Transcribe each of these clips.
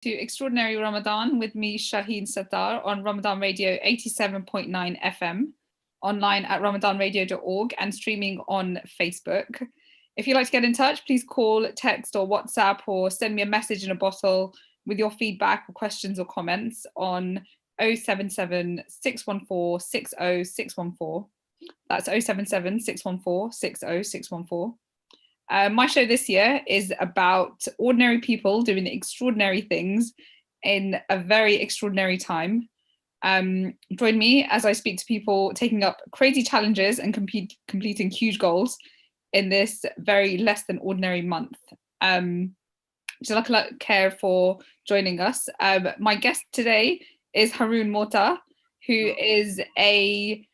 To Extraordinary Ramadan with me, Shaheen Sattar, on Ramadan Radio 87.9 FM, online at ramadanradio.org and streaming on Facebook. If you'd like to get in touch, please call, text or WhatsApp or send me a message in a bottle with your feedback or questions or comments on 077 614 60614. That's 077 614 60614. My show this year is about ordinary people doing extraordinary things in a very extraordinary time. Join me as I speak to people taking up crazy challenges and completing huge goals in this very less than ordinary month. Jazakallah khair for joining us. My guest today is Haroon Mota, who is a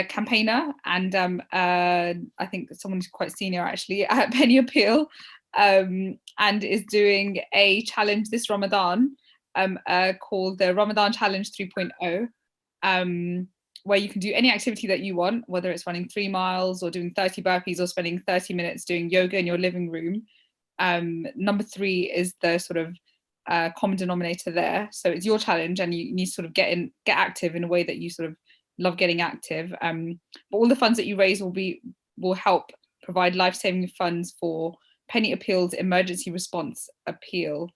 campaigner and I think someone who's quite senior actually at Penny Appeal, and is doing a challenge this Ramadan called the Ramadan Challenge 3.0, where you can do any activity that you want, whether it's running 3 miles or doing 30 burpees or spending 30 minutes doing yoga in your living room. Number 3 is the sort of common denominator there. So it's your challenge and you need to sort of get active in a way that you sort of love getting active, but all the funds that you raise will help provide life-saving funds for Penny Appeal's emergency response appeal.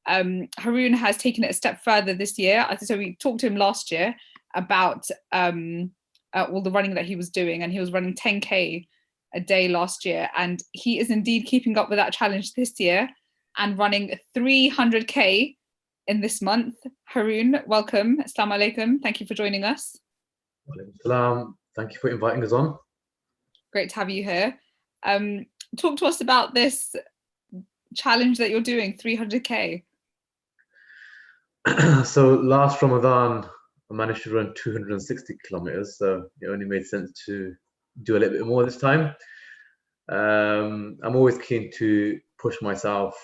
Haroon has taken it a step further this year. So we talked to him last year about all the running that he was doing, and he was running 10k a day last year, and he is indeed keeping up with that challenge this year and running 300k in this month. Haroon, welcome. Assalamu alaikum. Thank you for joining us. Salam. Thank you for inviting us on. Great to have you here. Talk to us about this challenge that you're doing, 300k. So last Ramadan, I managed to run 260 kilometers, so it only made sense to do a little bit more this time. I'm always keen to push myself,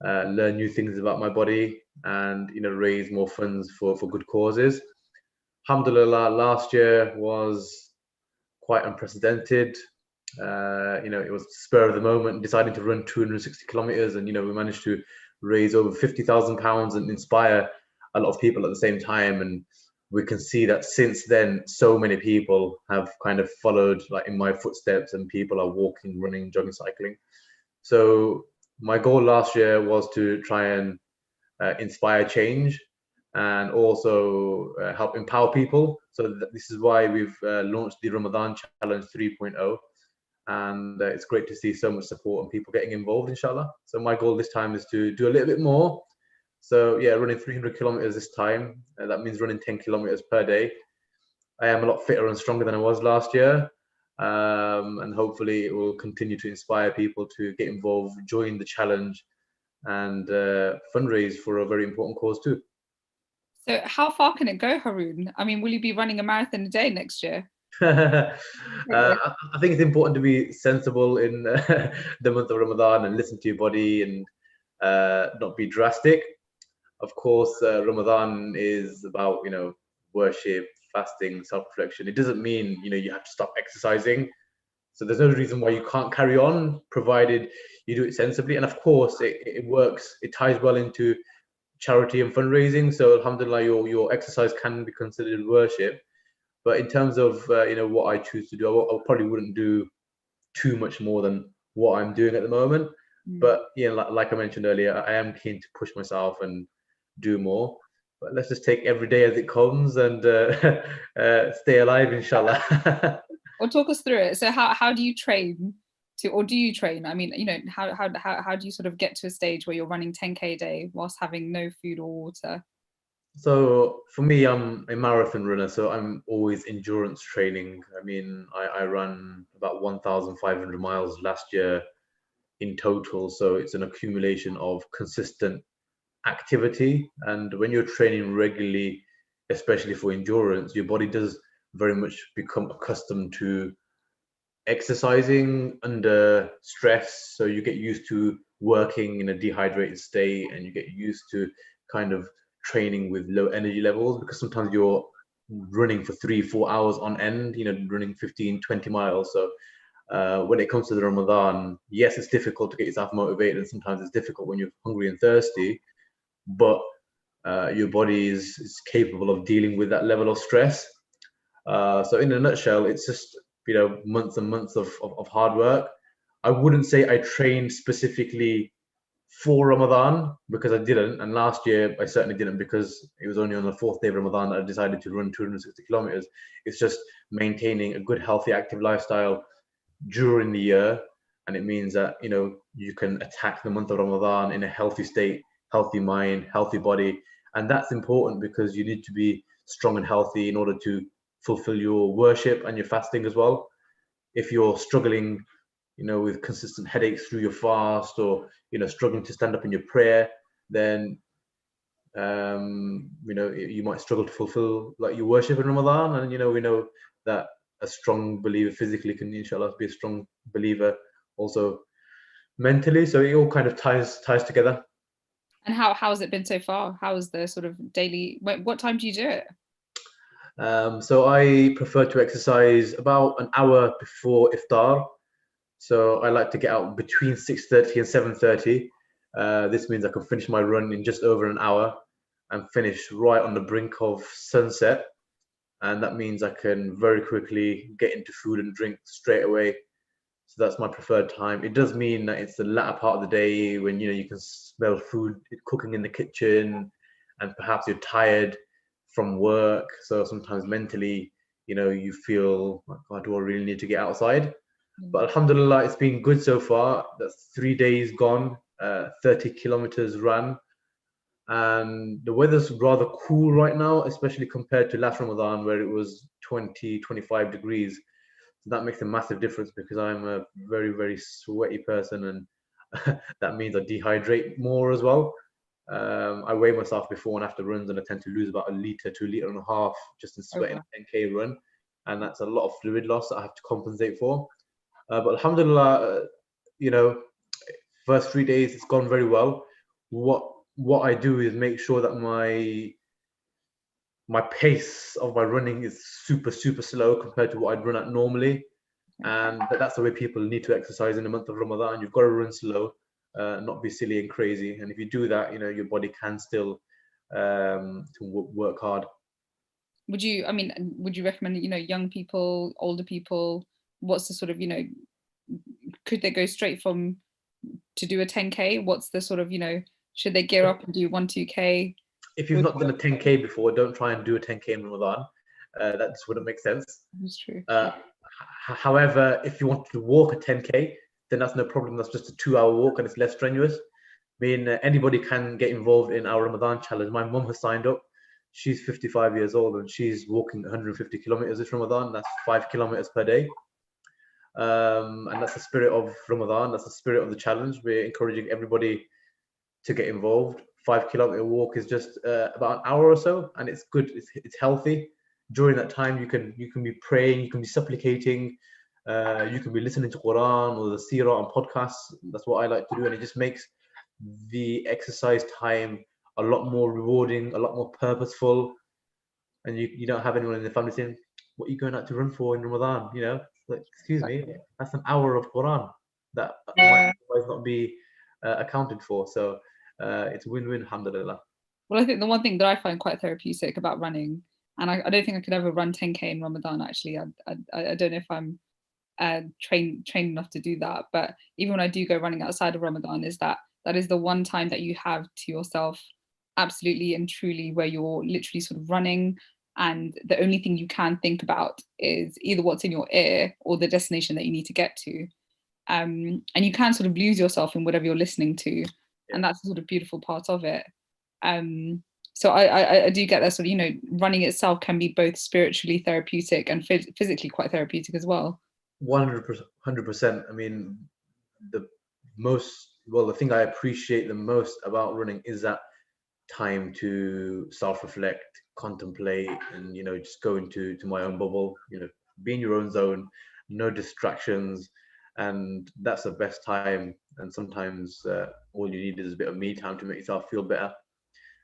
learn new things about my body, and raise more funds for good causes. Alhamdulillah, last year was quite unprecedented. It was spur of the moment, deciding to run 260 kilometers, and we managed to raise over £50,000 and inspire a lot of people at the same time. And we can see that since then, so many people have kind of followed like in my footsteps, and people are walking, running, jogging, cycling. So my goal last year was to try and inspire change and also help empower people. So this is why we've launched the Ramadan Challenge 3.0, and it's great to see so much support and people getting involved, inshallah. So my goal this time is to do a little bit more. So yeah, running 300 kilometers this time. That means running 10 kilometers per day. I am a lot fitter and stronger than I was last year, and hopefully it will continue to inspire people to get involved, join the challenge, and fundraise for a very important cause too. So how far can it go, Haroon? I mean, will you be running a marathon a day next year? I think it's important to be sensible in the month of Ramadan and listen to your body and not be drastic. Of course, Ramadan is about worship, fasting, self-reflection. It doesn't mean you have to stop exercising. So there's no reason why you can't carry on, provided you do it sensibly. And of course, it works. It ties well into charity and fundraising. So alhamdulillah, your exercise can be considered worship. But in terms of what I choose to do, I probably wouldn't do too much more than what I'm doing at the moment. But like I mentioned earlier, I am keen to push myself and do more. But let's just take every day as it comes and stay alive, inshallah. Or talk us through it. So how do you train or do you train? I mean, how do you sort of get to a stage where you're running 10k a day whilst having no food or water? So for me, I'm a marathon runner, so I'm always endurance training. I mean, I ran about 1,500 miles last year in total. So it's an accumulation of consistent activity. And when you're training regularly, especially for endurance, your body does very much become accustomed to exercising under stress. So you get used to working in a dehydrated state, and you get used to kind of training with low energy levels, because sometimes you're running for 3-4 hours on end, running 15-20 miles. So when it comes to the Ramadan, yes, it's difficult to get yourself motivated, and sometimes it's difficult when you're hungry and thirsty, but your body is capable of dealing with that level of stress. So in a nutshell, it's just, months and months of hard work. I wouldn't say I trained specifically for Ramadan, because I didn't. And last year I certainly didn't, because it was only on the fourth day of Ramadan that I decided to run 260 kilometers. It's just maintaining a good, healthy, active lifestyle during the year. And it means that, you can attack the month of Ramadan in a healthy state, healthy mind, healthy body. And that's important, because you need to be strong and healthy in order to fulfill your worship and your fasting as well. If you're struggling, with consistent headaches through your fast, or, struggling to stand up in your prayer, then, you might struggle to fulfill like your worship in Ramadan. And, we know that a strong believer physically can, inshallah, be a strong believer also mentally. So it all kind of ties together. And how has it been so far? How is the sort of daily, what time do you do it? So I prefer to exercise about an hour before iftar. So I like to get out between 6:30 and 7:30. This means I can finish my run in just over an hour and finish right on the brink of sunset. And that means I can very quickly get into food and drink straight away. So that's my preferred time. It does mean that it's the latter part of the day when, you can smell food cooking in the kitchen, and perhaps you're tired from work. So sometimes mentally, you feel like, oh, do I really need to get outside? But alhamdulillah, it's been good so far. That's 3 days gone, 30 kilometers run. And the weather's rather cool right now, especially compared to last Ramadan, where it was 20, 25 degrees. So that makes a massive difference, because I'm a very, very sweaty person, and that means I dehydrate more as well. I weigh myself before and after runs, and I tend to lose about a litre to a litre and a half just in sweating a 10K run. And that's a lot of fluid loss that I have to compensate for. But alhamdulillah, first 3 days it's gone very well. What I do is make sure that my pace of my running is super, super slow compared to what I'd run at normally. And that's the way people need to exercise in the month of Ramadan. You've got to run slow, not be silly and crazy. And if you do that, your body can still to work hard. Would you recommend, young people, older people, what's the sort of, could they go straight from to do a 10K? What's the sort of, should they gear up and do 1-2K? If you've not done a 10K before, don't try and do a 10K in Ramadan. That just wouldn't make sense. That's true. However, if you want to walk a 10K, then that's no problem. That's just a 2-hour walk, and it's less strenuous. I mean, anybody can get involved in our Ramadan challenge. My mum has signed up. She's 55 years old, and she's walking 150 kilometers this Ramadan. That's 5 kilometers per day. And that's the spirit of Ramadan. That's the spirit of the challenge. We're encouraging everybody to get involved. 5-kilometer walk is just about an hour or so, and it's good. It's healthy. During that time, you can be praying, you can be supplicating, you can be listening to Quran or the Seerah on podcasts. That's what I like to do, and it just makes the exercise time a lot more rewarding, a lot more purposeful. And you don't have anyone in the family saying, "What are you going out to run for in Ramadan?" Like, excuse me, that's an hour of Quran that might otherwise not be accounted for. So it's win-win, alhamdulillah. Well, I think the one thing that I find quite therapeutic about running, and I don't think I could ever run 10K in Ramadan, actually. I don't know if I'm trained enough to do that. But even when I do go running outside of Ramadan, is that is the one time that you have to yourself, absolutely and truly, where you're literally sort of running, and the only thing you can think about is either what's in your ear or the destination that you need to get to. And you can sort of lose yourself in whatever you're listening to. And that's the sort of beautiful part of it. So I do get that sort of, running itself can be both spiritually therapeutic and physically quite therapeutic as well. 100%. I mean, the thing I appreciate the most about running is that time to self-reflect, contemplate, and just go into my own bubble, be in your own zone, no distractions. And that's the best time. And sometimes all you need is a bit of me time to make yourself feel better.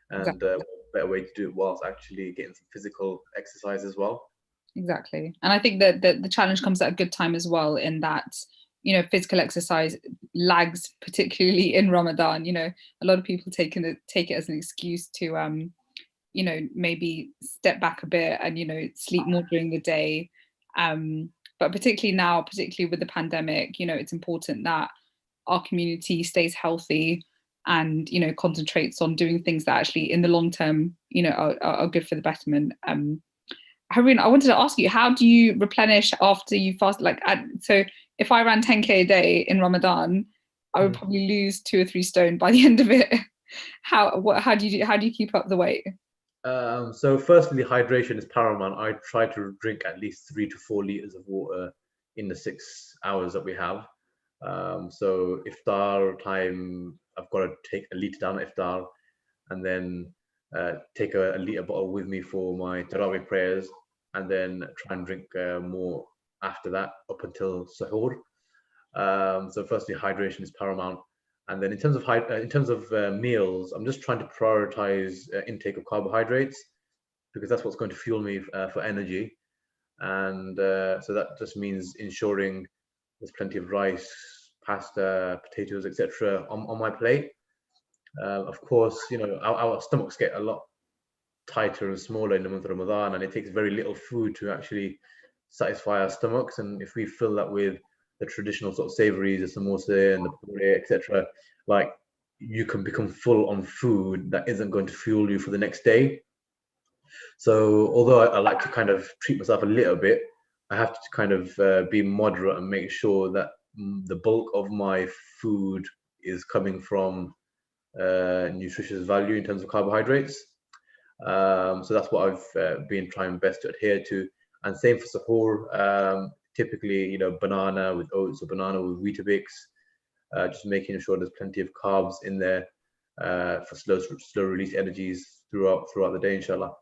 And exactly. A better way to do it whilst actually getting some physical exercise as well. Exactly. And I think that the challenge comes at a good time as well, in that physical exercise lags, particularly in Ramadan. A lot of people take it as an excuse to maybe step back a bit and sleep more during the day. But particularly now, particularly with the pandemic, it's important that our community stays healthy and concentrates on doing things that actually in the long term are good for the betterment. Haroon, I wanted to ask you, how do you replenish after you fast? So if I ran 10k a day in Ramadan, I would probably lose 2 or 3 stone by the end of it. How do you keep up the weight? So firstly, hydration is paramount. I try to drink at least 3 to 4 liters of water in the 6 hours that we have. So iftar time, I've got to take a liter down at iftar, and then take a liter bottle with me for my tarawih prayers, and then try and drink more after that up until suhoor. So firstly, hydration is paramount. And then in terms of meals, I'm just trying to prioritize intake of carbohydrates, because that's what's going to fuel me for energy. And so that just means ensuring there's plenty of rice, pasta, potatoes, etc. on my plate. Of course, our stomachs get a lot tighter and smaller in the month of Ramadan, and it takes very little food to actually satisfy our stomachs. And if we fill that with the traditional sort of savories, the samosa and the puri, etc., like, you can become full on food that isn't going to fuel you for the next day. So although I like to kind of treat myself a little bit, I have to kind of be moderate and make sure that the bulk of my food is coming from nutritious value in terms of carbohydrates. So that's what I've been trying best to adhere to. And same for sahur. Typically, banana with oats or banana with Weetabix. Just making sure there's plenty of carbs in there for slow release energies throughout the day, inshallah.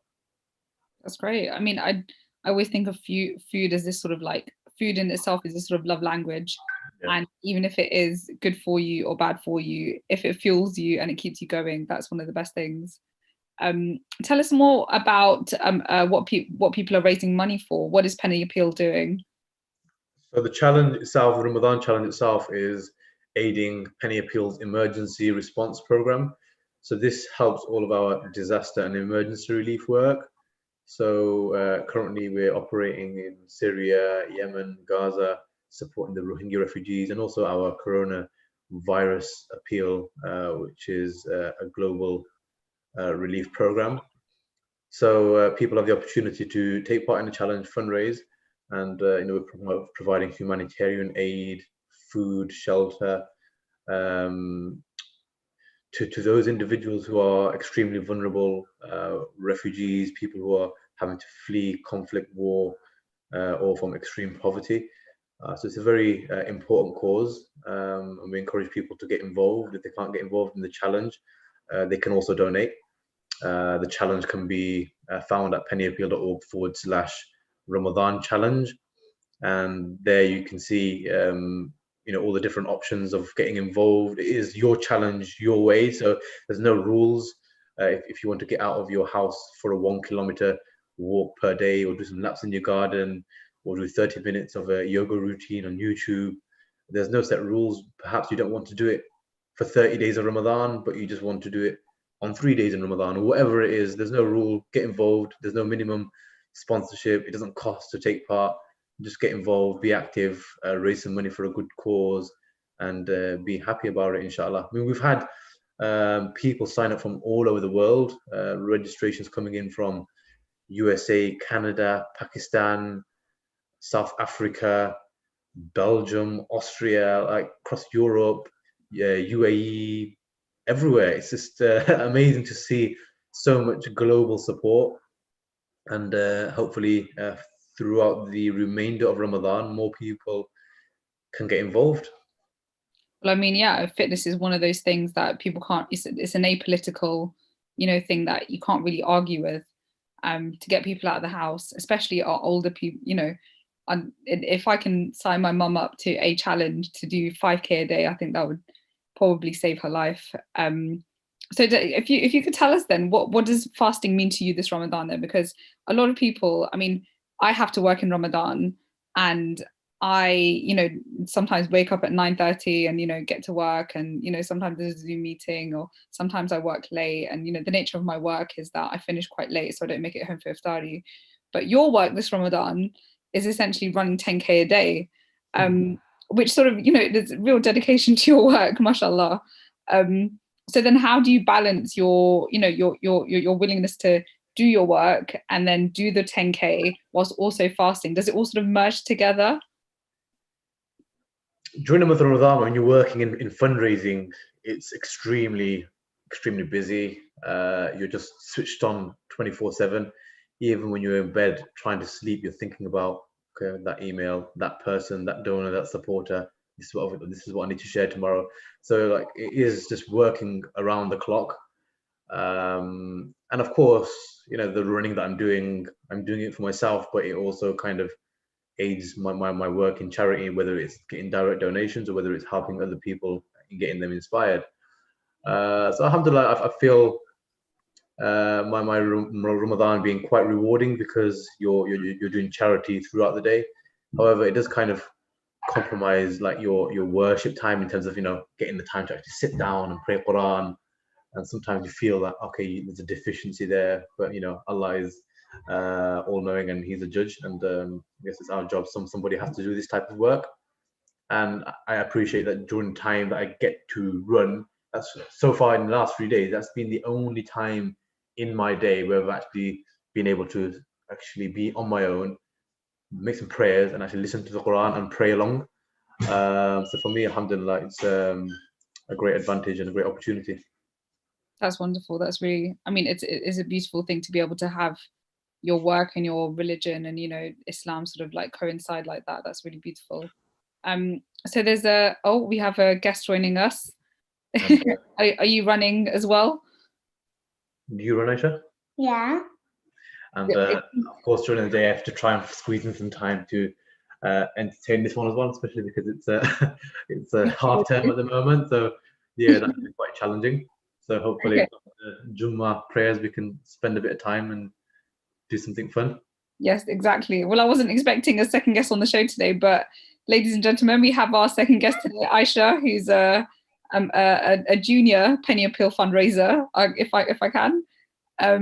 That's great. I mean, I always think of food as this sort of like, food in itself is this sort of love language. Yeah. And even if it is good for you or bad for you, if it fuels you and it keeps you going, that's one of the best things. Tell us more about what people are raising money for. What is Penny Appeal doing? So the challenge itself, the Ramadan challenge itself, is aiding Penny Appeal's emergency response program. So this helps all of our disaster and emergency relief work. So currently we're operating in Syria, Yemen, Gaza, supporting the Rohingya refugees, and also our coronavirus appeal, which is a global relief program. So people have the opportunity to take part in the challenge, fundraise, and we're providing humanitarian aid, food, shelter to those individuals who are extremely vulnerable, refugees, people who are having to flee conflict, war, or from extreme poverty. So it's a very important cause, and we encourage people to get involved. If they can't get involved in the challenge, they can also donate. The challenge can be found at pennyappeal.org/Ramadan challenge, and there you can see all the different options of getting involved. It is your challenge, your way, so there's no rules. If you want to get out of your house for a 1 kilometer walk per day, or do some laps in your garden, or do 30 minutes of a yoga routine on YouTube, there's no set rules. Perhaps you don't want to do it for 30 days of Ramadan, but you just want to do it on 3 days in Ramadan, or whatever it is. There's no rule. Get involved. There's no minimum sponsorship. It doesn't cost to take part. Just get involved, be active, raise some money for a good cause, and be happy about it, inshallah. I mean, we've had people sign up from all over the world, registrations coming in from USA, Canada, Pakistan, South Africa, Belgium, Austria, like across Europe, UAE, everywhere. It's just amazing to see so much global support, and hopefully throughout the remainder of Ramadan, more people can get involved. Well, I mean, yeah, fitness is one of those things that people can't, it's an apolitical, thing that you can't really argue with. To get people out of the house, especially our older people, if I can sign my mum up to a challenge to do 5k a day, I think that would probably save her life. So if you could tell us then, what does fasting mean to you this Ramadan then? Because a lot of people, I mean, I have to work in Ramadan, and I, sometimes wake up at 9:30 and, get to work, and, sometimes there's a Zoom meeting, or sometimes I work late, and, the nature of my work is that I finish quite late, so I don't make it home for iftar. But your work this Ramadan is essentially running 10K a day, which sort of, there's real dedication to your work, mashallah. So then how do you balance your willingness to do your work and then do the 10K whilst also fasting? Does it all sort of merge together? During the month of Ramadan, when you're working in fundraising, it's extremely busy. You're just switched on 24/7. Even when you're in bed trying to sleep, you're thinking about, okay, that email, that person, that donor, that supporter. This is what I need to share tomorrow. So like, it is just working around the clock. And of course, the running that I'm doing it for myself, but it also kind of aids my work in charity, whether it's getting direct donations or whether it's helping other people and getting them inspired. So alhamdulillah, I feel my Ramadan being quite rewarding, because you're doing charity throughout the day. However, it does kind of compromise like your worship time, in terms of getting the time to actually sit down and pray Quran. And sometimes you feel that, okay, there's a deficiency there, but Allah is all-knowing, and He's a judge, and I guess it's our job. Somebody has to do this type of work, and I appreciate that during the time that I get to run. That's so far in the last 3 days, that's been the only time in my day where I've actually been able to actually be on my own, make some prayers, and actually listen to the Quran and pray along. So for me, alhamdulillah, it's a great advantage and a great opportunity. That's wonderful. That's really, it is a beautiful thing to be able to have your work and your religion and Islam sort of like coincide like that. That's really beautiful. So we have a guest joining us. Are you running as well? Do you run, Aisha? Yeah. And of course, during the day I have to try and squeeze in some time to entertain this one as well, especially because it's a half term at the moment. So yeah, that's quite challenging. So hopefully, Jummah prayers, we can spend a bit of time and do something fun. Yes, exactly. Well, I wasn't expecting a second guest on the show today, but ladies and gentlemen, we have our second guest today, Aisha, who's a junior penny appeal fundraiser. If I can, are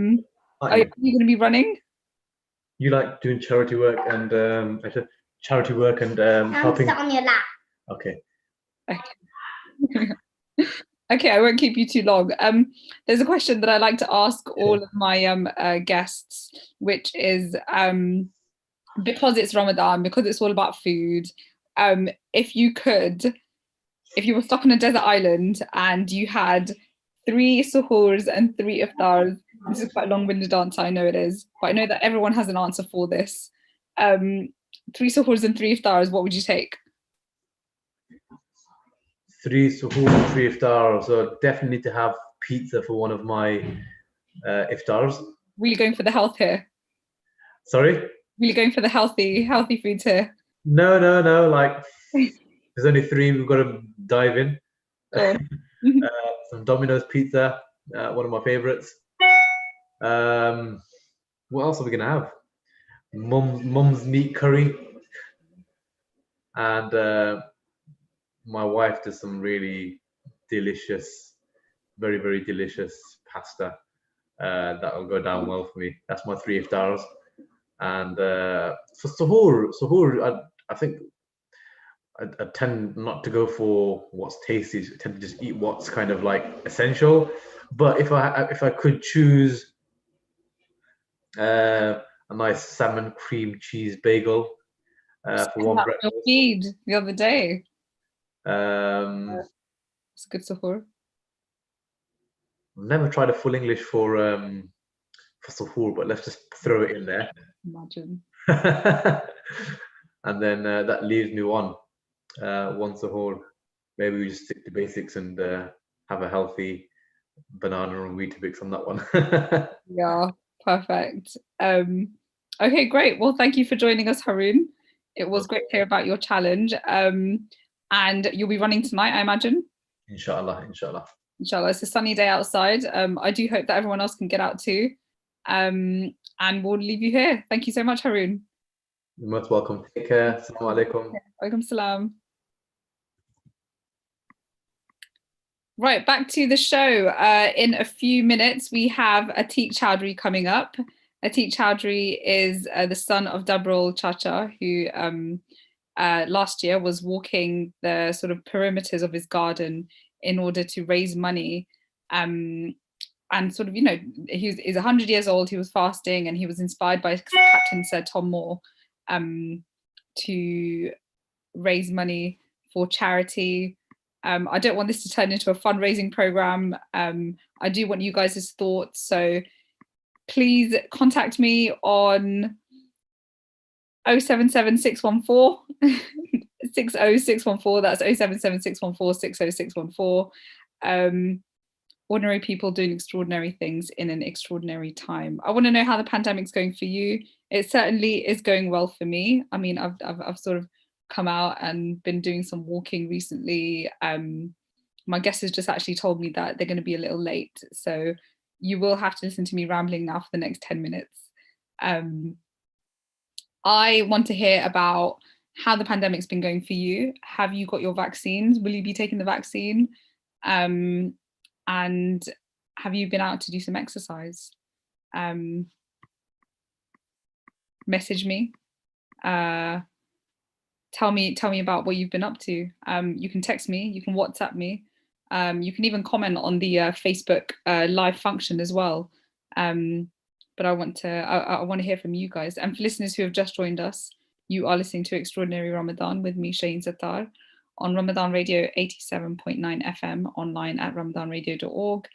you going to be running? You like doing charity work and helping? Sit on your lap. Okay. Okay, I won't keep you too long. There's a question that I like to ask all of my guests, which is because it's Ramadan, because it's all about food. If you were stuck on a desert island and you had 3 suhoors and 3 iftars, this is quite a long-winded answer, I know it is, but I know that everyone has an answer for this. 3 suhoors and 3 iftars, what would you take? 3 suhoor, 3 iftars. So definitely to have pizza for one of my iftars. Really going for the health here? Sorry? Really going for the healthy foods here? No. Like, there's only 3 we've got to dive in. Oh. Some Domino's pizza, one of my favorites. What else are we gonna have? Mum's meat curry, and my wife does some really delicious, very, very delicious pasta that will go down well for me. That's my 3 iftars. And for suhoor, I think I tend not to go for what's tasty. I tend to just eat what's kind of like essential. But if I could choose a nice salmon cream cheese bagel for one breakfast. Your feed the other day. It's a good suhoor. I've never tried a full English for suhoor, but let's just throw it in there. Imagine. And then that leaves me one suhoor. Maybe we just stick to basics and have a healthy banana and Weetabix on that one. Yeah, perfect. Okay, great. Well, thank you for joining us, Haroon. It was great to hear about your challenge. And you'll be running tonight, I imagine? Inshallah. Inshallah. It's a sunny day outside. I do hope that everyone else can get out too. And we'll leave you here. Thank you so much, Haroon. You're most welcome. Take care. Assalamu alaikum. Walaikum salam. Right, back to the show. In a few minutes, we have Atiq Chowdhury coming up. Atiq Chowdhury is the son of Dabrul Chacha, who last year was walking the sort of perimeters of his garden in order to raise money. And sort of, he's 100 years old, he was fasting, and he was inspired by Captain Sir Tom Moore to raise money for charity. I don't want this to turn into a fundraising program. I do want you guys' thoughts. So please contact me on 077614 60614. That's 077614 60614. Ordinary people doing extraordinary things in an extraordinary time. I want to know how the pandemic's going for you. It certainly is going well for me. I mean, I've sort of come out and been doing some walking recently. My guest has just actually told me that they're going to be a little late, so you will have to listen to me rambling now for the next 10 minutes. I want to hear about how the pandemic's been going for you. Have you got your vaccines? Will you be taking the vaccine? And have you been out to do some exercise? Message me. Tell me about what you've been up to. You can text me, you can WhatsApp me. You can even comment on the Facebook live function as well. But I want to hear from you guys. And for listeners who have just joined us, you are listening to Extraordinary Ramadan with me, Shaheen Sattar, on Ramadan Radio 87.9 FM, online at ramadanradio.org,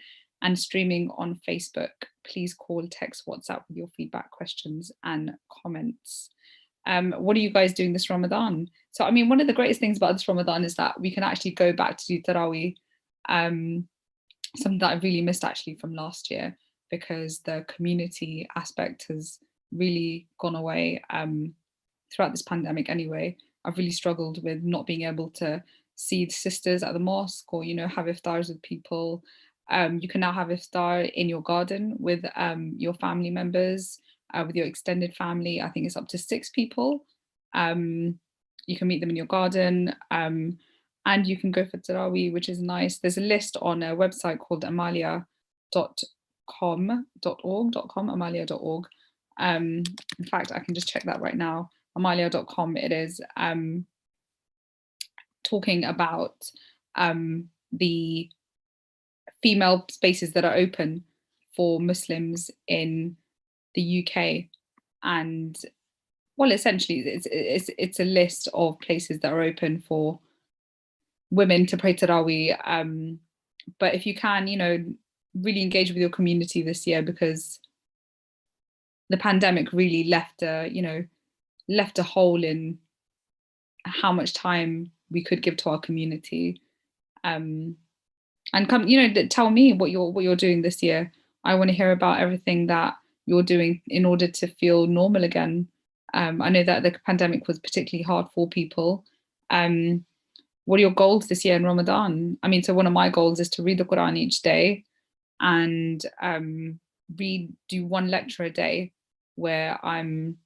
and streaming on Facebook. Please call, text, WhatsApp with your feedback, questions, and comments. What are you guys doing this Ramadan? So, I mean, one of the greatest things about this Ramadan is that we can actually go back to do Taraweeh, something that I really missed actually from last year, because the community aspect has really gone away throughout this pandemic anyway. I've really struggled with not being able to see the sisters at the mosque, or, have iftars with people. You can now have iftar in your garden with your family members, with your extended family. I think it's up to 6 people. You can meet them in your garden, and you can go for Taraweeh, which is nice. There's a list on a website called amalia.org. In fact, I can just check that right now. Amalia.com, it is talking about the female spaces that are open for Muslims in the UK. And well, essentially it's a list of places that are open for women to pray Taraweeh. But if you can, really engage with your community this year, because the pandemic really left a hole in how much time we could give to our community. And come, tell me what you're doing this year. I want to hear about everything that you're doing in order to feel normal again. I know that the pandemic was particularly hard for people. What are your goals this year in Ramadan? I mean, so one of my goals is to read the Quran each day, and do one lecture a day where I'm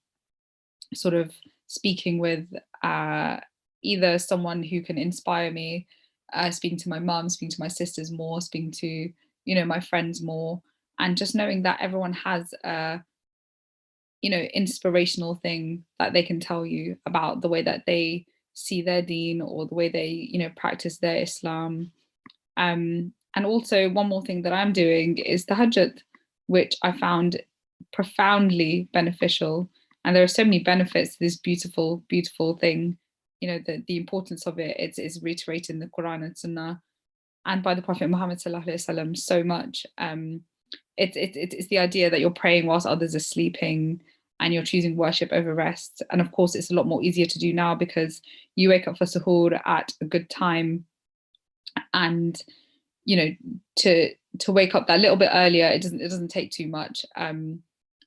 sort of speaking with either someone who can inspire me, speaking to my mum, speaking to my sisters more, speaking to, my friends more, and just knowing that everyone has a, inspirational thing that they can tell you about the way that they see their deen, or the way they, practice their Islam. And also one more thing that I'm doing is tahajjud, which I found profoundly beneficial. And there are so many benefits to this beautiful, beautiful thing. The importance of it is reiterated in the Quran and Sunnah, and by the Prophet Muhammad sallallahu alaihi wasallam so much. It's the idea that you're praying whilst others are sleeping, and you're choosing worship over rest. And of course, it's a lot more easier to do now because you wake up for suhoor at a good time, and to wake up that little bit earlier, it doesn't take too much.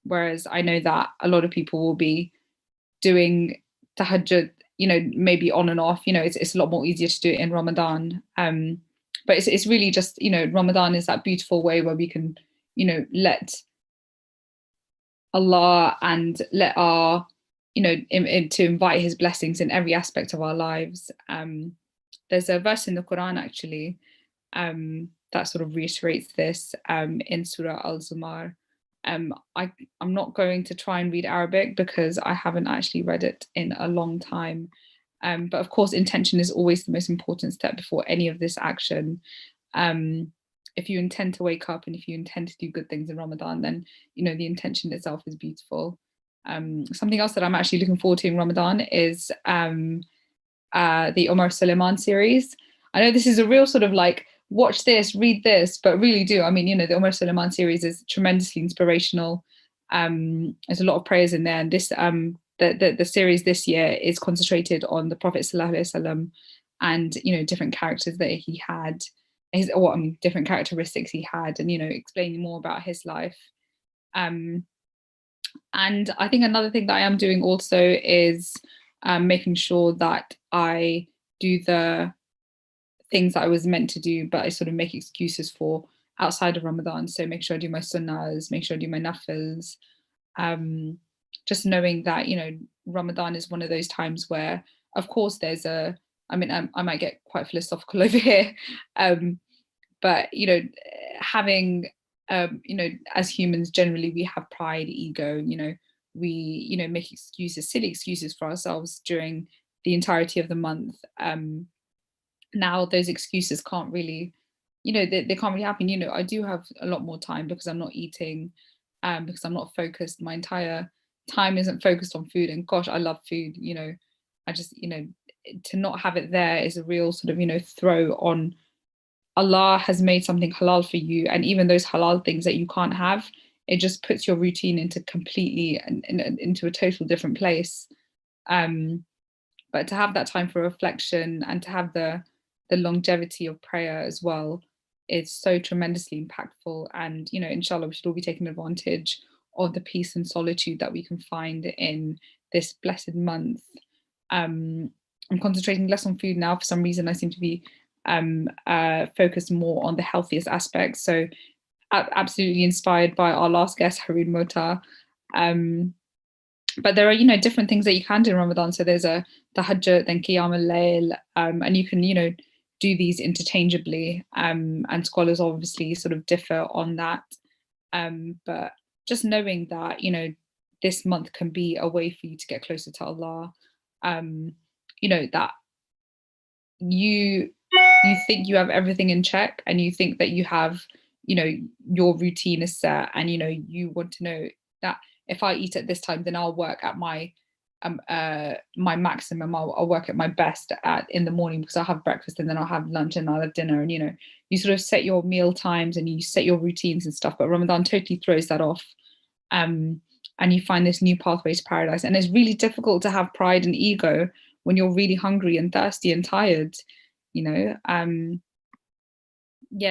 Whereas I know that a lot of people will be doing tahajjud, maybe on and off. It's a lot more easier to do it in Ramadan. But it's really just, Ramadan is that beautiful way where we can, let Allah and let our to invite his blessings in every aspect of our lives. There's a verse in the Quran actually that sort of reiterates this in Surah Al-Zumar. I'm not going to try and read Arabic because I haven't actually read it in a long time. But of course, intention is always the most important step before any of this action. If you intend to wake up and if you intend to do good things in Ramadan, then the intention itself is beautiful. Something else that I'm actually looking forward to in Ramadan is the Omar Suleiman series. I know this is a real sort of like, watch this, read this, but really do. I mean, the Omar Suleiman series is tremendously inspirational. There's a lot of prayers in there, and this the series this year is concentrated on the Prophet ﷺ and different characters that he had, different characteristics he had, and explaining more about his life. And I think another thing that I am doing also is making sure that I do the things that I was meant to do, but I sort of make excuses for outside of Ramadan. So make sure I do my sunnahs, make sure I do my nafils. Just knowing that, Ramadan is one of those times where, of course, I might get quite philosophical over here, but, having, as humans, generally, we have pride, ego, we, make excuses, silly excuses for ourselves during the entirety of the month. Now those excuses can't really, they can't really happen. I do have a lot more time because I'm not eating, because I'm not focused. My entire time isn't focused on food, and gosh, I love food. I just, to not have it there is a real sort of, throw on. Allah has made something halal for you, and even those halal things that you can't have, it just puts your routine into completely into a total different place. But to have that time for reflection and to have the longevity of prayer as well is so tremendously impactful. And inshallah, we should all be taking advantage of the peace and solitude that we can find in this blessed month. I'm concentrating less on food now. For some reason, I seem to be focused more on the healthiest aspects. So absolutely inspired by our last guest, Haroon Mota. But there are, different things that you can do in Ramadan. So there's a tahajjud, then qiyam al-layl, and you can, do these interchangeably. And scholars obviously sort of differ on that. But just knowing that, this month can be a way for you to get closer to Allah. That you think you have everything in check, and you think that you have, your routine is set, and you want to know that if I eat at this time, then I'll work at my my maximum. I'll work at my best in the morning because I'll have breakfast and then I'll have lunch and I'll have dinner. And you sort of set your meal times and you set your routines and stuff. But Ramadan totally throws that off, and you find this new pathway to paradise. And it's really difficult to have pride and ego when you're really hungry and thirsty and tired. Yeah,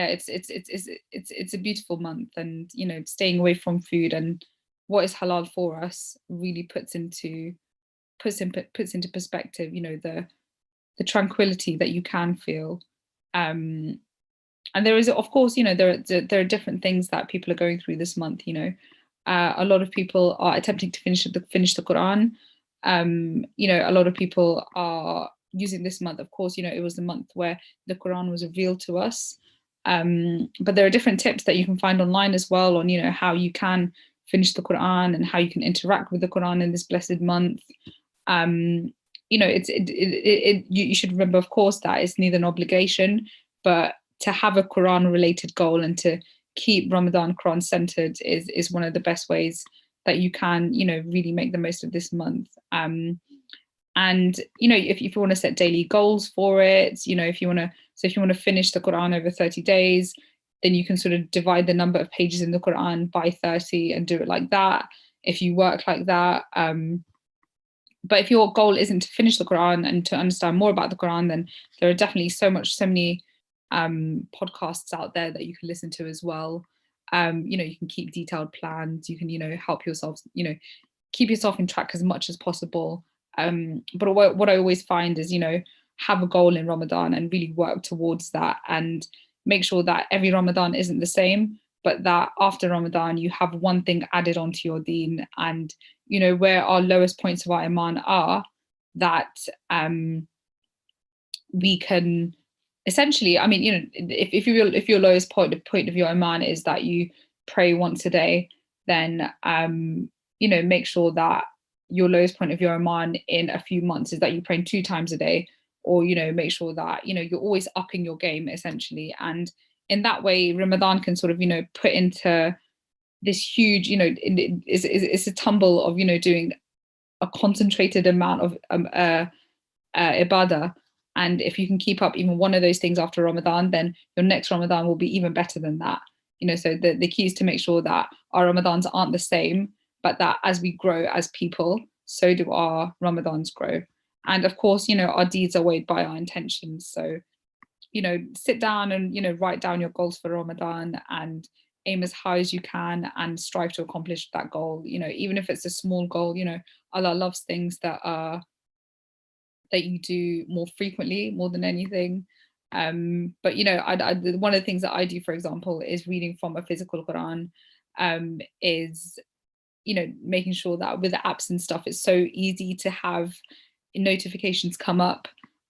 it's a beautiful month, and staying away from food and what is halal for us really puts into perspective, the tranquility that you can feel. And there is, of course, there are different things that people are going through this month. A lot of people are attempting to finish the Quran. A lot of people are using this month. Of course, it was the month where the Quran was revealed to us. But there are different tips that you can find online as well on, how you can finish the Quran and how you can interact with the Quran in this blessed month. You should remember, of course, that it's neither an obligation, but to have a Quran related goal and to keep Ramadan Quran centered is one of the best ways that you can, really make the most of this month. And if you want to set daily goals for it, if you want to finish the Quran over 30 days, then you can sort of divide the number of pages in the Quran by 30 and do it like that, if you work like that. But if your goal isn't to finish the Quran and to understand more about the Quran, then there are definitely so many podcasts out there that you can listen to as well. You can keep detailed plans, you can, help yourself, keep yourself in track as much as possible. But what I always find is, have a goal in Ramadan and really work towards that, and make sure that every Ramadan isn't the same, but that after Ramadan you have one thing added onto your deen, and you know where our lowest points of our iman are, that we can essentially, I mean, you know, if your lowest point of your iman is that you pray once a day, then you know, make sure that your lowest point of your iman in a few months is that you're praying 2 times a day, or you know, make sure that you know you're always upping your game essentially. And in that way Ramadan can sort of, you know, put into this huge, you know, it's a tumble of, you know, doing a concentrated amount of ibadah. And if you can keep up even one of those things after Ramadan, then your next Ramadan will be even better than that. You know, so the key is to make sure that our Ramadans aren't the same, but that as we grow as people, so do our Ramadans grow. And of course, you know, our deeds are weighed by our intentions. So, you know, sit down and, you know, write down your goals for Ramadan and aim as high as you can and strive to accomplish that goal. You know, even if it's a small goal, you know, Allah loves things that are that you do more frequently, more than anything. But you know, one of the things that I do, for example, is reading from a physical Quran. Is, you know, making sure that with the apps and stuff, it's so easy to have notifications come up.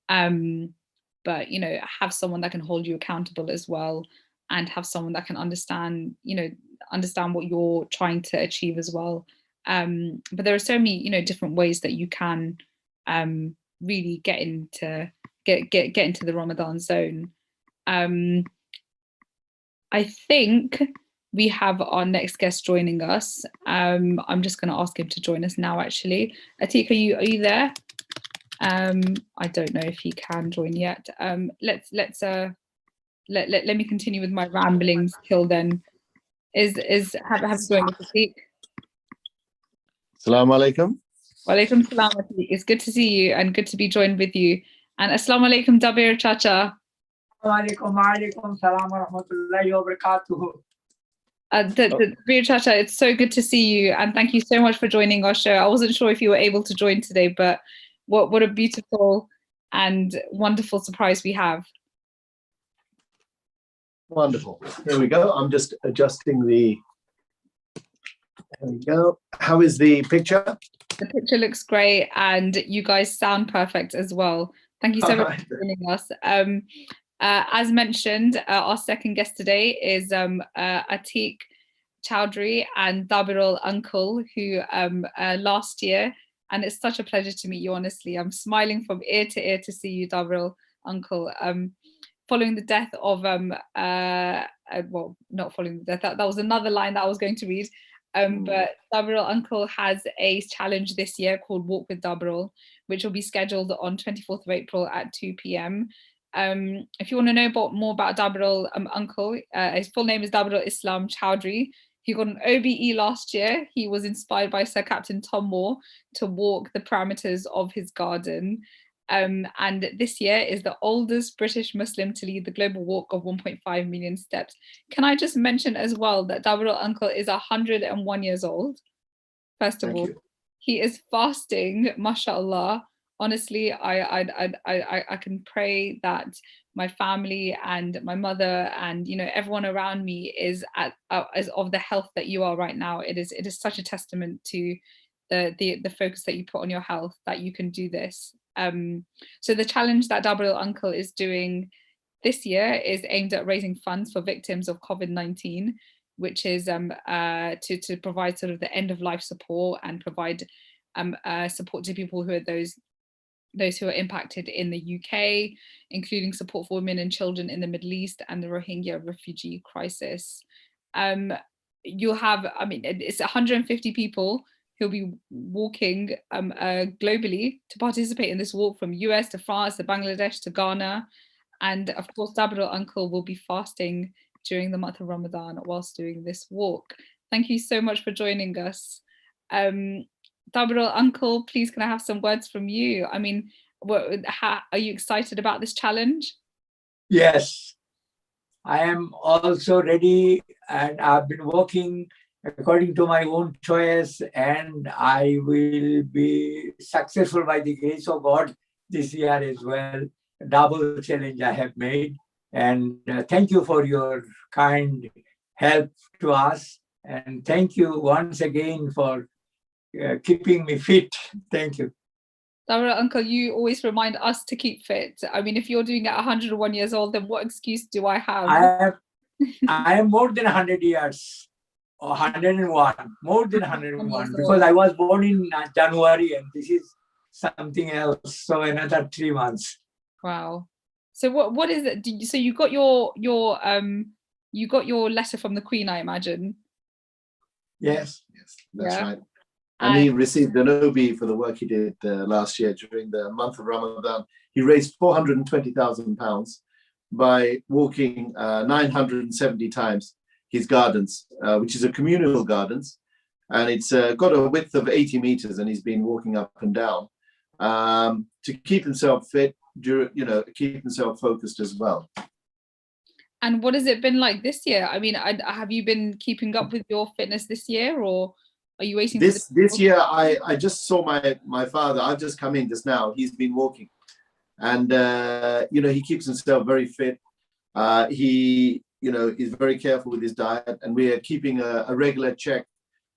But you know, have someone that can hold you accountable as well, and have someone that can understand, you know, understand what you're trying to achieve as well. But there are so many, you know, different ways that you can really get into the Ramadan zone. I think we have our next guest joining us. I'm just going to ask him to join us now. Actually, Atiq, are you there? I don't know if he can join yet. Let me continue with my ramblings till then. Have you joined us, Atiq? Assalamu alaikum. Walaikum salam, Atiq. It's good to see you and good to be joined with you. And assalamu alaikum, Dabir Chacha. Walaikum salam wa rahmatullahi wa barakatuh. Dabir Chacha, it's so good to see you, and thank you so much for joining our show. I wasn't sure if you were able to join today, but what a beautiful and wonderful surprise we have. Wonderful. Here we go. I'm just adjusting the. There we go. How is the picture? The picture looks great, and you guys sound perfect as well. Thank you so much for joining us. As mentioned, our second guest today is Atiq Chowdhury and Dabirul Uncle, who last year, and it's such a pleasure to meet you, honestly. I'm smiling from ear to ear to see you, Dabirul Uncle. Following the death of, well, not following the death, that was another line that I was going to read. But Dabirul Uncle has a challenge this year called Walk with Dabirul, which will be scheduled on 24th of April at 2 p.m. If you want to know more about Dabirul Uncle, his full name is Dabirul Islam Chowdhury. He got an OBE last year. He was inspired by Sir Captain Tom Moore to walk the parameters of his garden. And this year is the oldest British Muslim to lead the global walk of 1.5 million steps. Can I just mention as well that Dabirul Uncle is 101 years old? First of all, he is fasting, mashallah. Honestly, I can pray that my family and my mother and, you know, everyone around me is of the health that you are right now. It is such a testament to the focus that you put on your health that you can do this. So the challenge that Dabirul Uncle is doing this year is aimed at raising funds for victims of COVID-19, which is to provide sort of the end of life support and provide support to people who are those who are impacted in the UK, including support for women and children in the Middle East and the Rohingya refugee crisis. You'll have, I mean, it's 150 people who'll be walking globally to participate in this walk, from US to France to Bangladesh to Ghana. And of course, Dabirul Uncle will be fasting during the month of Ramadan whilst doing this walk. Thank you so much for joining us. Dabirul Uncle, please can I have some words from you? I mean, are you excited about this challenge? Yes, I am also ready, and I've been working according to my own choice, and I will be successful by the grace of God this year as well. Double challenge I have made, and thank you for your kind help to us. And thank you once again for keeping me fit. Thank you. Dabra, Uncle, you always remind us to keep fit. I mean, if you're doing it at 101 years old, then what excuse do I have? I am more than 100 years, or 101, more than 101, because old. I was born in January, and this is something else. So another 3 months. Wow. So what is it? So you got your letter from the Queen, I imagine. Yes, that's Yeah. right. And he received an OB for the work he did last year during the month of Ramadan. He raised £420,000 by walking 970 times his gardens, which is a communal gardens, and it's got a width of 80 meters, and he's been walking up and down to keep himself fit, keep himself focused as well. And what has it been like this year? I mean, have you been keeping up with your fitness this year, or are you waiting this for this year? I just saw my father. I've just come in just now. He's been walking, and he keeps himself very fit. He is very careful with his diet, and we are keeping a regular check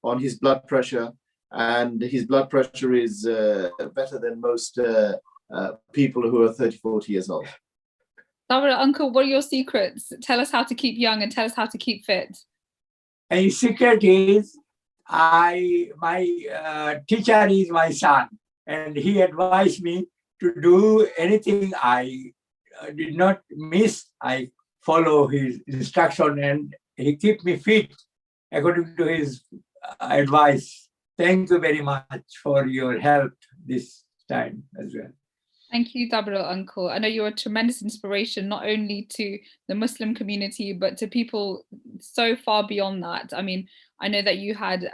on his blood pressure, and his blood pressure is better than most people who are 30-40 years old. Dabra, Uncle, what are your secrets? Tell us how to keep young and tell us how to keep fit. And the secret is, my teacher is my son, and he advised me to do anything I did not miss. I follow his instruction, and he keep me fit according to his advice. Thank you very much for your help this time as well. Thank you, Dabra, Uncle. I know you're a tremendous inspiration, not only to the Muslim community, but to people so far beyond that. I mean, I know that you had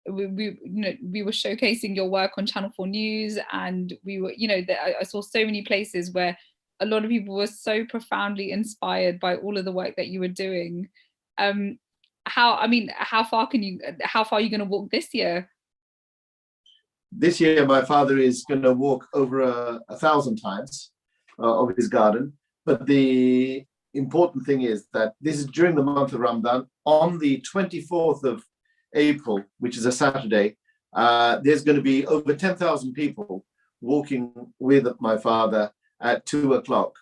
we were showcasing your work on Channel 4 News, and we were, I saw so many places where a lot of people were so profoundly inspired by all of the work that you were doing. How far are you going to walk this year? This year, my father is going to walk over 1,000 times of his garden. But the important thing is that this is during the month of Ramadan. On the 24th of April, which is a Saturday, there's going to be over 10,000 people walking with my father at 2 o'clock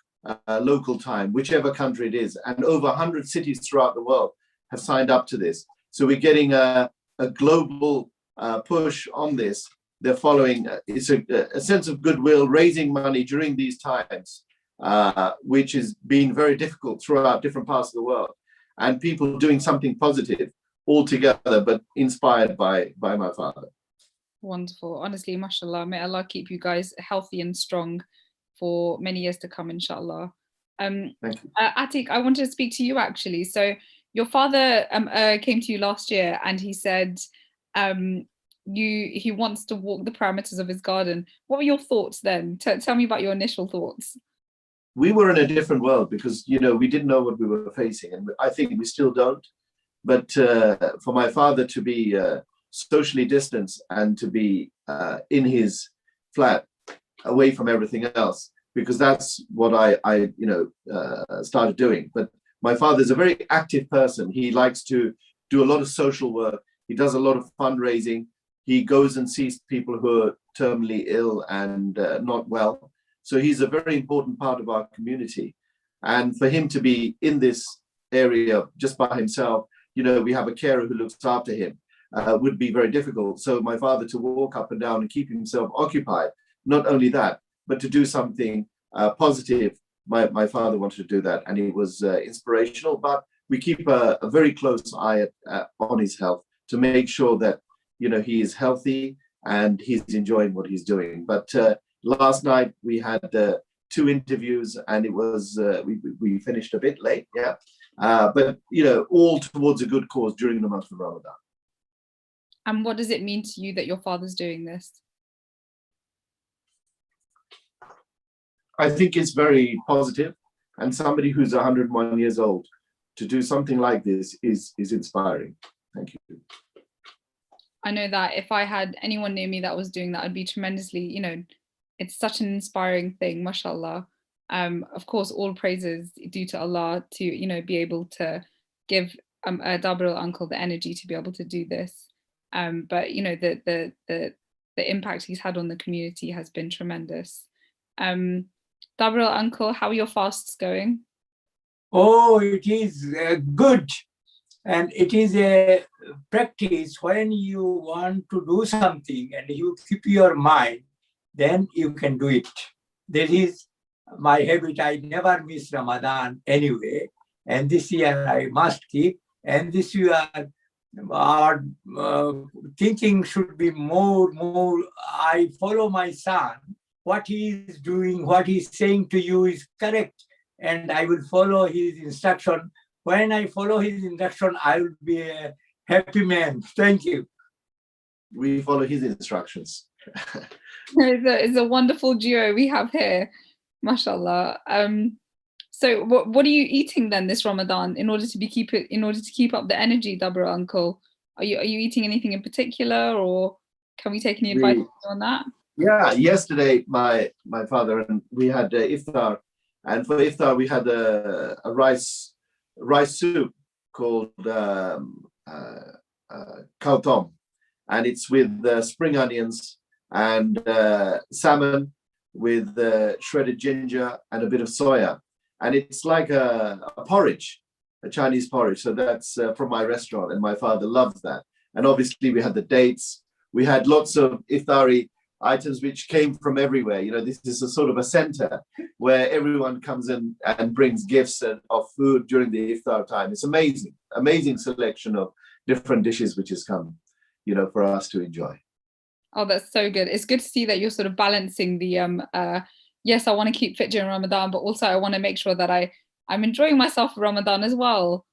local time, whichever country it is. And over 100 cities throughout the world have signed up to this. So we're getting a global push on this. They're following, it's a sense of goodwill, raising money during these times, which has been very difficult throughout different parts of the world, and people doing something positive all together, but inspired by my father. Wonderful. Honestly, mashallah, may Allah keep you guys healthy and strong for many years to come, inshallah. Thank you. Atik, I wanted to speak to you actually. So your father came to you last year, and he said he wants to walk the parameters of his garden. What were your thoughts then? Tell me about your initial thoughts. We were in a different world because we didn't know what we were facing, and I think we still don't. But for my father to be socially distanced and to be in his flat, away from everything else, because that's what I started doing. But my father is a very active person. He likes to do a lot of social work. He does a lot of fundraising. He goes and sees people who are terminally ill and not well. So he's a very important part of our community. And for him to be in this area just by himself, we have a carer who looks after him, would be very difficult. So my father to walk up and down and keep himself occupied, not only that, but to do something positive. My father wanted to do that, and it was inspirational. But we keep a very close eye on his health to make sure that he is healthy and he's enjoying what he's doing. But last night we had 2 interviews, and it was we finished a bit late, yeah. But all towards a good cause during the month of Ramadan. And what does it mean to you that your father's doing this? I think it's very positive, and somebody who's 101 years old to do something like this is inspiring. Thank you. I know that if I had anyone near me that was doing that, I'd be tremendously, it's such an inspiring thing, mashallah. Of course, all praises due to Allah to, be able to give Dabril uncle the energy to be able to do this. But you know, the impact he's had on the community has been tremendous. Dabril uncle, how are your fasts going? Oh, it is good. And it is a practice when you want to do something and you keep your mind, then you can do it. That is my habit. I never miss Ramadan anyway. And this year I must keep. And this year our thinking should be more. I follow my son. What he is doing, what he's saying to you is correct. And I will follow his instruction. When I follow his instruction, I will be a happy man. Thank you. We follow his instructions. It's a wonderful duo we have here, mashallah. So what are you eating then this Ramadan in order to keep up the energy, Dabril uncle? Are you eating anything in particular, or can we take any advice on that? Yeah, yesterday my father and we had iftar, and for iftar we had a rice soup called kautom, and it's with spring onions and salmon with shredded ginger and a bit of soya, and it's like a porridge, a Chinese porridge. So that's from my restaurant, and my father loves that. And obviously we had the dates. We had lots of iftari items which came from everywhere. You know, this is a sort of a center where everyone comes in and brings gifts of food during the iftar time. It's amazing selection of different dishes which has come, you know, for us to enjoy. Oh, that's so good. It's good to see that you're sort of balancing the yes, I want to keep fit during Ramadan, but also I want to make sure that I'm enjoying myself for Ramadan as well,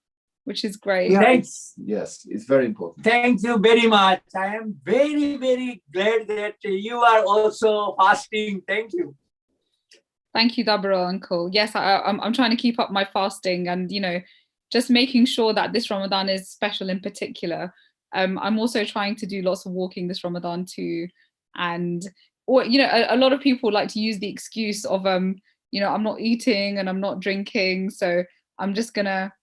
which is great. Yeah, yes, it's very important. Thank you very much. I am very, very glad that you are also fasting. Thank you. Thank you, Dabril uncle. Yes, I'm trying to keep up my fasting, and you know, just making sure that this Ramadan is special in particular. I'm also trying to do lots of walking this Ramadan too, and you know, a lot of people like to use the excuse of you know, I'm not eating and I'm not drinking, so I'm just gonna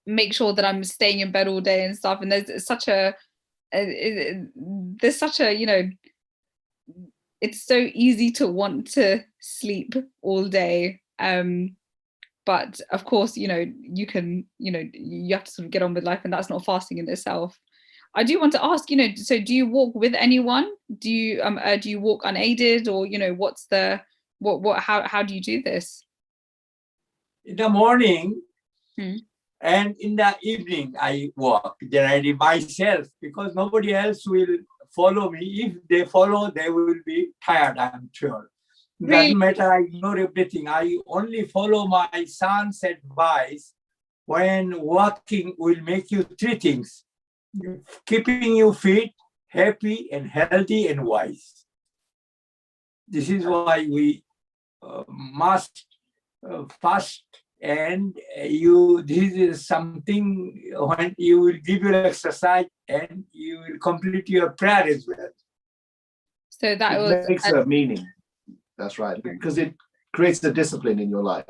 make sure that I'm staying in bed all day and stuff. And there's such a you know, it's so easy to want to sleep all day, but of course, you know, you have to sort of get on with life, and that's not fasting in itself. I do want to ask, you know, so do you walk with anyone? Do you walk unaided, or you know, what's the how do you do this? In the morning and in the evening I walk generally myself, because nobody else will follow me. If they follow, they will be tired, I'm sure. Really? Doesn't matter, I ignore everything. I only follow my son's advice. When walking will make you three things: keeping you fit, happy, and healthy and wise. This is why we must fast. And this is something when you will give your exercise and you will complete your prayer as well. So that it makes a meaning. That's right, because it creates a discipline in your life.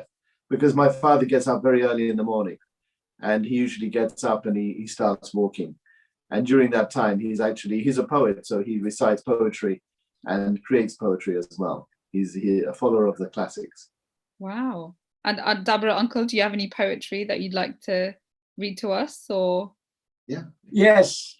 Because my father gets up very early in the morning, and he usually gets up and he starts walking. And during that time, he's a poet, so he recites poetry and creates poetry as well. He's a follower of the classics. Wow. And Dabril uncle, do you have any poetry that you'd like to read to us, or? Yeah. Yes.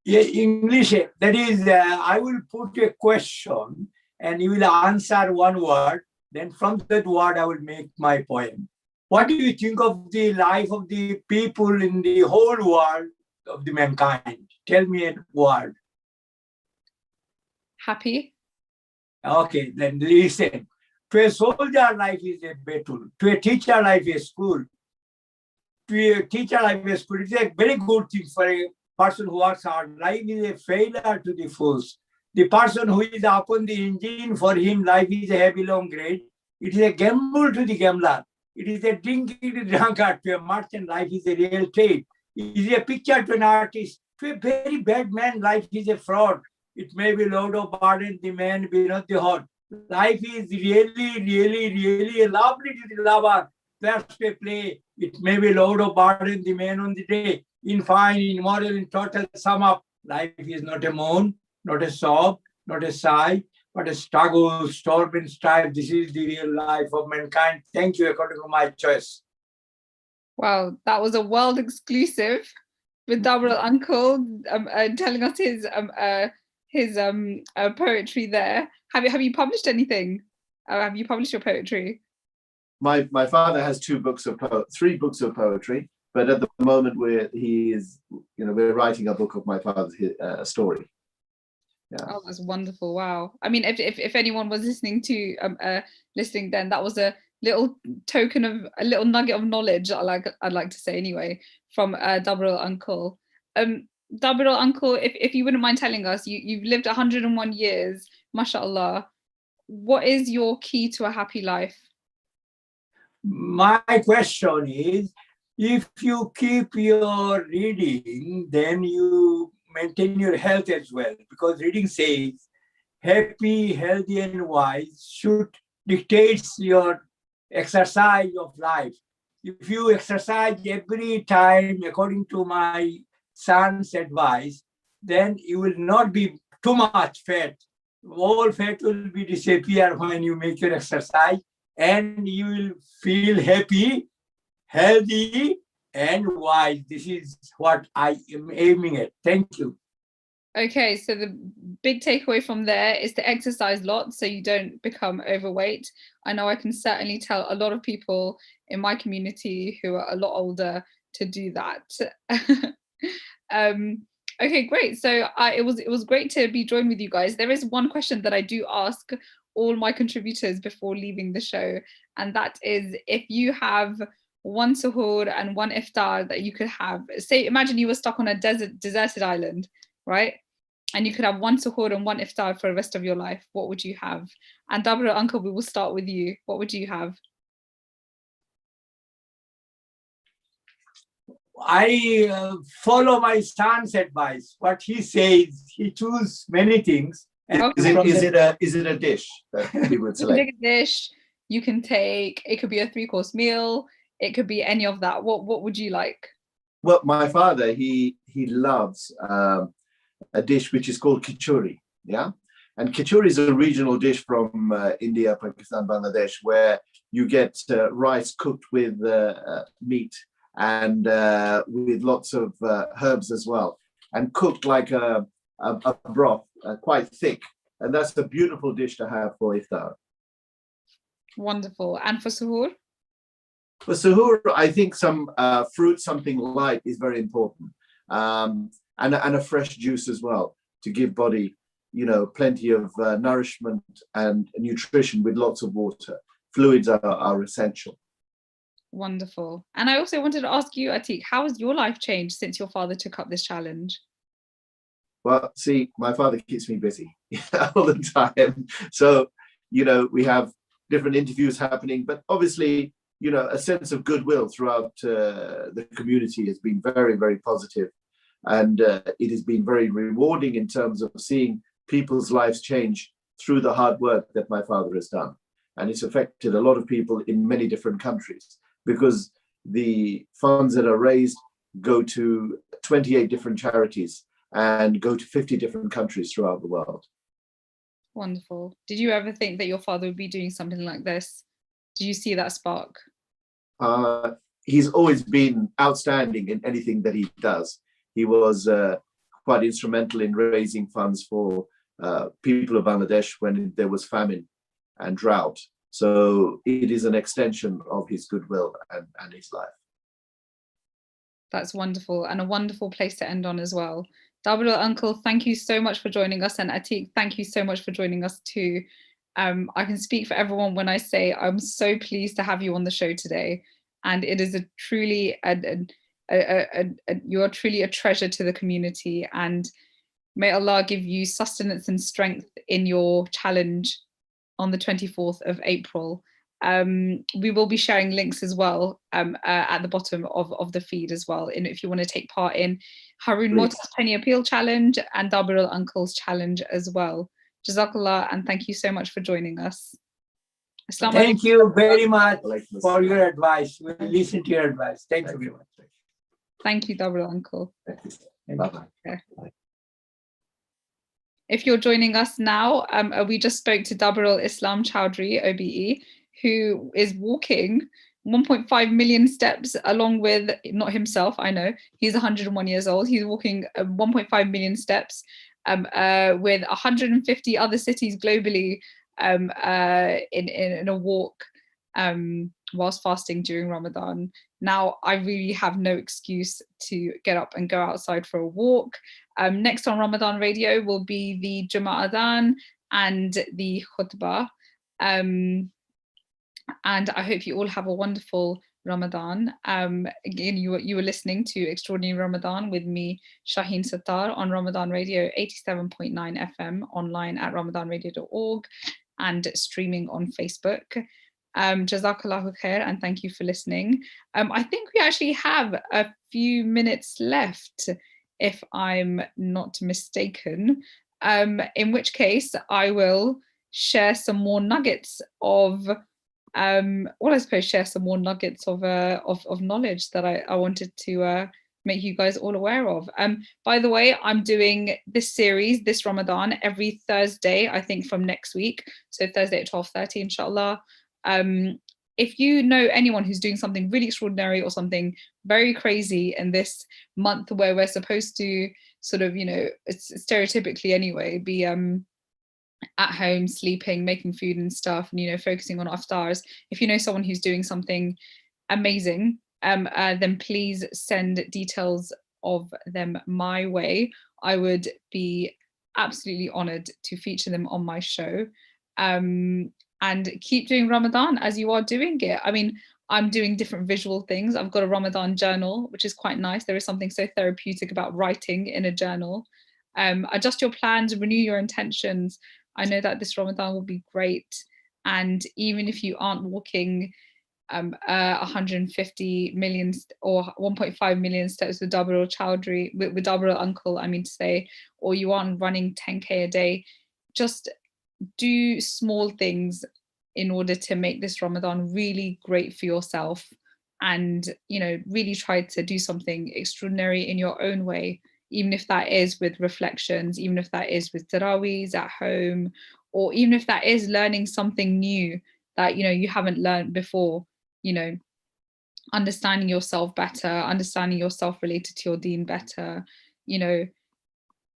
Yeah, English. That is, I will put a question and you will answer one word. Then from that word, I will make my poem. What do you think of the life of the people in the whole world of the mankind? Tell me a word. Happy. Okay, then listen. To a soldier, life is a battle. To a teacher, life is school. To a teacher, life is school. It's a very good thing for a person who works hard. Life is a failure to the fools. The person who is upon the engine, for him, life is a heavy long grade. It is a gamble to the gambler. It is a drinking to the drunkard. To a merchant, life is a real trade. It is a picture to an artist. To a very bad man, life is a fraud. It may be load of burden, the man be not the hot. Life is really, really, really a lovely to the lover. That's to play. It may be load of burden the man on the day. In fine, in moral, in total sum up, life is not a moan, not a sob, not a sigh, but a struggle, storm and strife. This is the real life of mankind. Thank you, according to my choice. Wow, that was a world exclusive with Double Uncle telling us his poetry there. Have you published anything? Have you published your poetry? My father has three books of poetry, but at the moment we're writing a book of my father's story. Yeah. Oh, that's wonderful! Wow. I mean, if anyone was listening to listening, then that was a little token of a little nugget of knowledge I'd like to say anyway from Double Uncle. Double Uncle, if you wouldn't mind telling us, you've lived 101 years, mashallah. What is your key to a happy life? My question is, if you keep your reading, then you maintain your health as well, because reading says happy, healthy and wise should dictate your exercise of life. If you exercise every time according to my son's advice, then you will not be too much fat. All fat will be disappear when you make your exercise, and you will feel happy, healthy and wise. This is what I am aiming at. Thank you. Okay, so the big takeaway from there is to exercise lots so you don't become overweight. I know I can certainly tell a lot of people in my community who are a lot older to do that. Okay, great. So it was great to be joined with you guys. There is one question that I do ask all my contributors before leaving the show, and that is, if you have one suhoor and one iftar that you could have, say, imagine you were stuck on a deserted island, right? And you could have one suhoor and one iftar for the rest of your life, what would you have? And Dabra Uncle, we will start with you. What would you have? I follow my son's advice. What he says, he chooses many things. Is it a dish that he would select? Take a dish. You can take. It could be a 3-course meal. It could be any of that. What would you like? Well, my father, he loves a dish which is called Kichuri. Yeah, and Kichuri is a regional dish from India, Pakistan, Bangladesh, where you get rice cooked with meat and with lots of herbs as well, and cooked like a broth, quite thick. And that's a beautiful dish to have for iftar. Wonderful. And for suhoor? For suhoor, I think some fruit, something light is very important. And a fresh juice as well, to give body, plenty of nourishment and nutrition with lots of water. Fluids are essential. Wonderful. And I also wanted to ask you, Atiq, how has your life changed since your father took up this challenge? Well, see, my father keeps me busy all the time. So, we have different interviews happening, but obviously, a sense of goodwill throughout the community has been very, very positive. And it has been very rewarding in terms of seeing people's lives change through the hard work that my father has done. And it's affected a lot of people in many different countries, because the funds that are raised go to 28 different charities and go to 50 different countries throughout the world. Wonderful. Did you ever think that your father would be doing something like this? Did you see that spark? He's always been outstanding in anything that he does. He was quite instrumental in raising funds for people of Bangladesh when there was famine and drought. So it is an extension of his goodwill and his life. That's wonderful, and a wonderful place to end on as well. Double Uncle, thank you so much for joining us, and Atiq, thank you so much for joining us too. I can speak for everyone when I say I'm so pleased to have you on the show today, and it is you are truly a treasure to the community, and may Allah give you sustenance and strength in your challenge on the 24th of April. We will be sharing links as well at the bottom of the feed as well, if you want to take part in Haroon Mota's Penny Appeal Challenge and Dabir Uncle's challenge as well. Jazakallah, and thank you so much for joining us. Assalamu Thank you very much Alaikum for assalam. your advice. We'll listen to your advice. Thank you very much. Thank you, Double Uncle. Bye-bye. If you're joining us now, we just spoke to Dabirul Islam Chowdhury, OBE, who is walking 1.5 million steps along with, not himself, I know, he's 101 years old. He's walking 1.5 million steps with 150 other cities globally in a walk whilst fasting during Ramadan. Now, I really have no excuse to get up and go outside for a walk. Next on Ramadan Radio will be the Jummah Adhan and the Khutbah. And I hope you all have a wonderful Ramadan. Again, you were listening to Extraordinary Ramadan with me, Shaheen Sattar, on Ramadan Radio 87.9 FM, online at ramadanradio.org and streaming on Facebook. Jazakallahu khair, and thank you for listening. I think we actually have a few minutes left, if I'm not mistaken, in which case I will share some more nuggets of share some more nuggets of knowledge that I wanted to make you guys all aware of. By the way, I'm doing this series this Ramadan every Thursday, I think from next week, so Thursday at 12:30 inshallah. If you know anyone who's doing something really extraordinary or something very crazy in this month where we're supposed to sort of, it's stereotypically anyway, be at home, sleeping, making food and stuff, and focusing on iftars. If you know someone who's doing something amazing, then please send details of them my way. I would be absolutely honored to feature them on my show. And keep doing Ramadan as you are doing it. I mean, I'm doing different visual things. I've got a Ramadan journal, which is quite nice. There is something so therapeutic about writing in a journal. Adjust your plans, renew your intentions. I know that this Ramadan will be great. And even if you aren't walking 150 million or 1.5 million steps with Dabirul Chowdhury, with Dabirul Uncle, I mean to say, or you aren't running 10K a day, just do small things in order to make this Ramadan really great for yourself, and really try to do something extraordinary in your own way, even if that is with reflections, even if that is with taraweehs at home, or even if that is learning something new that you haven't learned before, understanding yourself better, understanding yourself related to your deen better,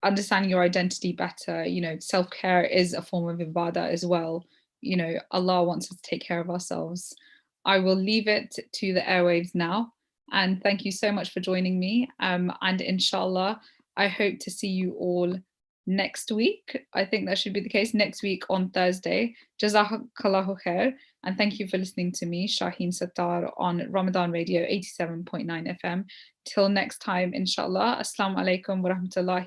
understanding your identity better. Self-care is a form of ibadah as well. Allah wants us to take care of ourselves. I will leave it to the airwaves now, and thank you so much for joining me, and inshallah I hope to see you all next week. I think that should be the case, next week on Thursday. Jazakallahu khair, and thank you for listening to me, Shaheen Sattar, on Ramadan Radio 87.9 FM. Till next time, inshallah. Assalamu alaikum wa rahmatullahi